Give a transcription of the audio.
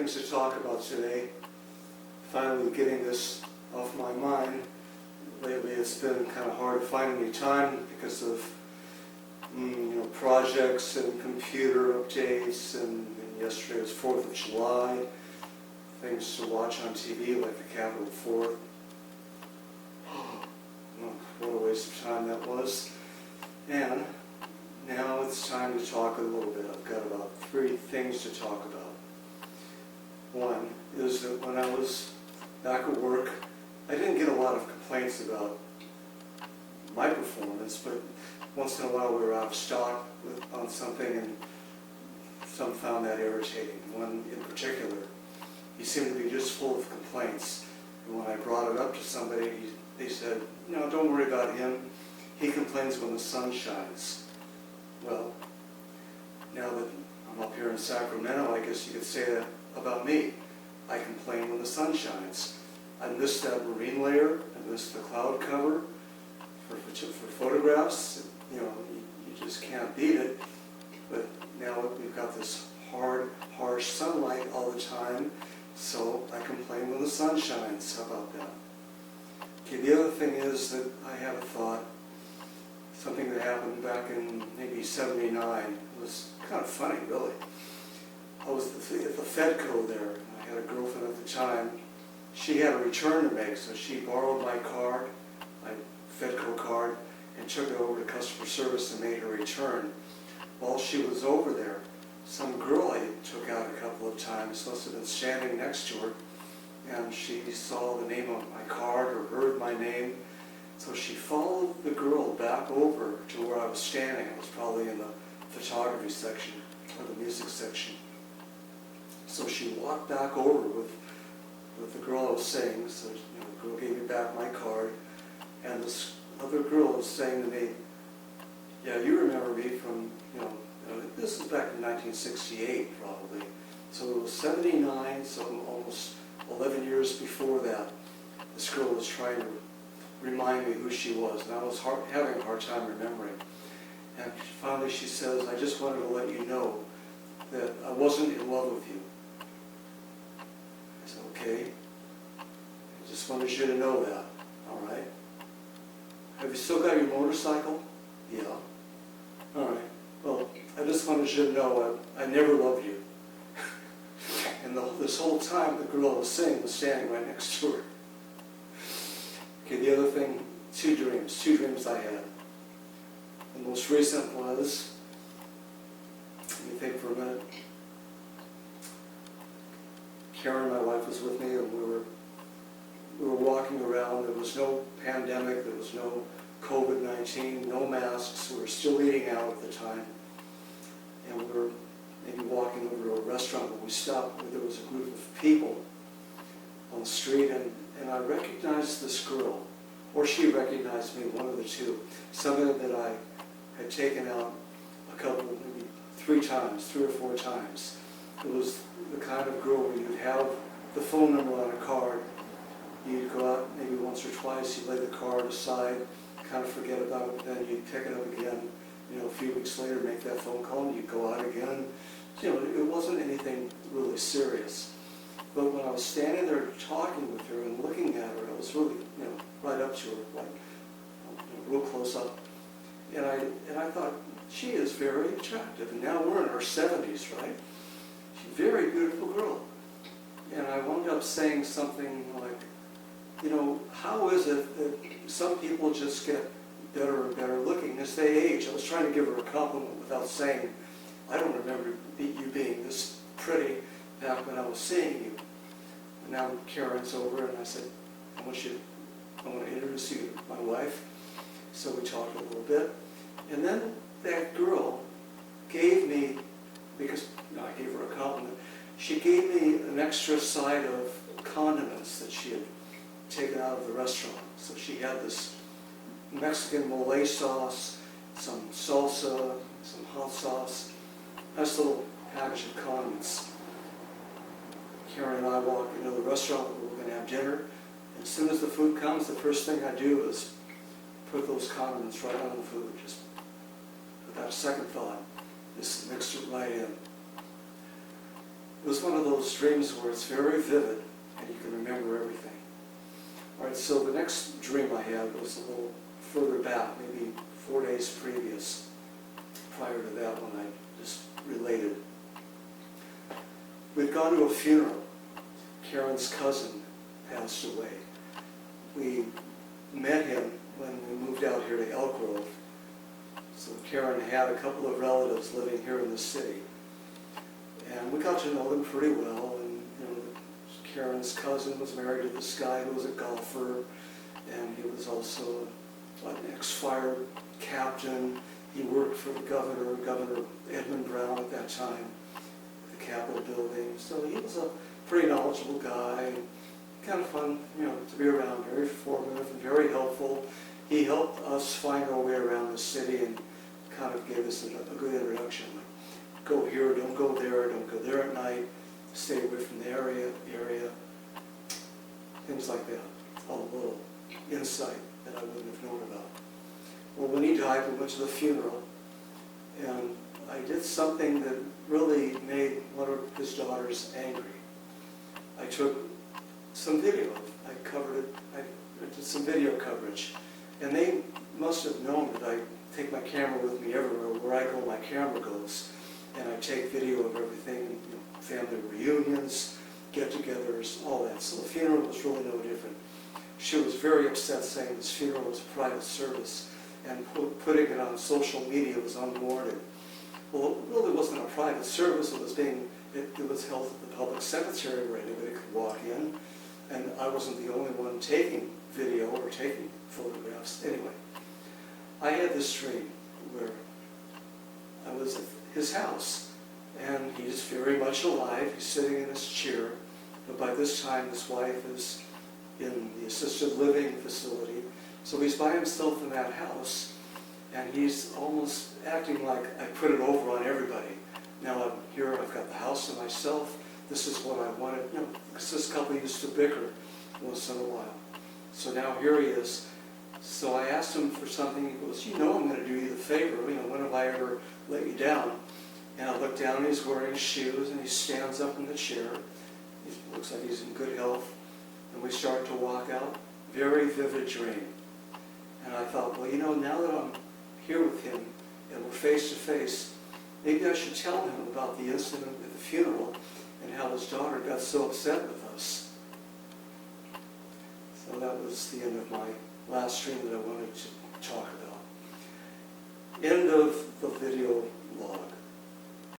things to talk about today. Finally getting this off my mind. Lately it's been kind of hard to find any time because of projects and computer updates, and yesterday was 4th of July. Things to watch on TV like the Capitol 4th. What a waste of time that was. And now it's time to talk a little bit. I've got about 3 things to talk about. One is that when I was back at work, I didn't get a lot of complaints about my performance, but once in a while we were out of stock on something, and some found that irritating. One in particular, he seemed to be just full of complaints. And when I brought it up to somebody, they said, "No, don't worry about him. He complains when the sun shines." Well, now that I'm up here in Sacramento, I guess you could say that about me. I complain when the sun shines. I missed that marine layer. I missed the cloud cover for photographs. You just can't beat it. But now we've got this hard, harsh sunlight all the time, so I complain when the sun shines. How about that? Okay, the other thing is that I have a thought, something that happened back in maybe '79. It was kind of funny, really. I was at the Fedco there, and I had a girlfriend at the time. She had a return to make, so she borrowed my card, my Fedco card, and took it over to customer service and made her return. While she was over there, some girl I took out a couple of times must have been standing next to her, and she saw the name on my card or heard my name. So she followed the girl back over to where I was standing. I was probably in the photography section or the music section. So she walked back over with the girl I was saying. So the girl gave me back my card, and this other girl was saying to me, "Yeah, you remember me from, this is back in 1968 probably. So it was '79, so almost 11 years before that. This girl was trying to remind me who she was, and I was having a hard time remembering. And finally she says, "I just wanted to let you know that I wasn't in love with you." I said, "Okay, I just wanted you to know that." "All right. Have you still got your motorcycle?" "Yeah." "All right. Well, I just wanted you to know I never loved you." And this whole time the girl I was seeing was standing right next to her. Okay, the other thing, two dreams I had. The most recent was, let me think for a minute. Karen, my wife, was with me, and we were walking around. There was no pandemic, there was no COVID-19, no masks. We were still eating out at the time. And we were maybe walking over to a restaurant, but we stopped where there was a group of people on the street, and I recognized this girl, or she recognized me, one of the two. Somebody that I had taken out a couple, maybe 3 or 4 times. It was the kind of girl where you'd have the phone number on a card. You'd go out maybe once or twice, you'd lay the card aside, kind of forget about it, then you'd pick it up again. A few weeks later, make that phone call, and you'd go out again. It wasn't anything really serious. But when I was standing there talking with her and looking at her, I was really, right up to her, like, real close up. And I thought, she is very attractive. And now we're in our 70s, right? She's a very beautiful girl. And I wound up saying something like, how is it that some people just get better and better looking as they age? I was trying to give her a compliment without saying, "I don't remember you being this pretty back when I was seeing you." And now Karen's over, and I said, I want to introduce you to my wife. So we talked a little bit. And then that girl gave me, because I gave her a compliment, she gave me an extra side of condiments that she had taken out of the restaurant. So she had this Mexican mole sauce, some salsa, some hot sauce, nice little package of condiments. Karen and I walk into the restaurant where we're going to have dinner. And as soon as the food comes, the first thing I do is put those condiments right on the food, just without a second thought. Just mix it right in. It was one of those dreams where it's very vivid and you can remember everything. All right, so the next dream I had was a little further back, maybe 4 days previous. Prior to that one, I just related. We'd gone to a funeral. Karen's cousin passed away. We met him when we moved out here to Elk Grove. So Karen had a couple of relatives living here in the city. And we got to know them pretty well. And you know, Karen's cousin was married to this guy who was a golfer. And he was also an ex-fire captain. He worked for the Governor Edmund Brown at that time, at the Capitol building. So he was a pretty knowledgeable guy, and kind of fun, you know, to be around, very informative and very helpful. He helped us find our way around the city and kind of gave us a good introduction. Like, go here, don't go there at night, stay away from the area, things like that. All a little insight that I wouldn't have known about. Well, when he died, we went to the funeral, and I did something that really made one of his daughters angry. I took some video. I covered it. I did some video coverage. And they must have known that I take my camera with me everywhere. Where I go, my camera goes. And I take video of everything, you know, family reunions, get-togethers, all that. So the funeral was really no different. She was very upset, saying this funeral was a private service, and putting it on social media was unwarranted. Well, it really wasn't a private service. It was held at the public cemetery where anybody could walk in, and I wasn't the only one taking video or taking photographs. Anyway, I had this dream where I was at his house, and he's very much alive. He's sitting in his chair, but by this time his wife is in the assisted living facility, so he's by himself in that house, and he's almost acting like I put it over on everybody. Now I'm here, I've got the house to myself, this is what I wanted, you know, because this couple used to bicker once in a while. So now here he is. So I asked him for something. He goes, you know I'm going to do you the favor. You know, when have I ever let you down? And I look down, and he's wearing shoes, and he stands up in the chair. He looks like he's in good health. And we start to walk out. Very vivid dream. And I thought, well, you know, now that I'm here with him, and we're face to face, maybe I should tell him about the incident at the funeral and how his daughter got so upset with us. So that was the end of my last stream that I wanted to talk about. End of the video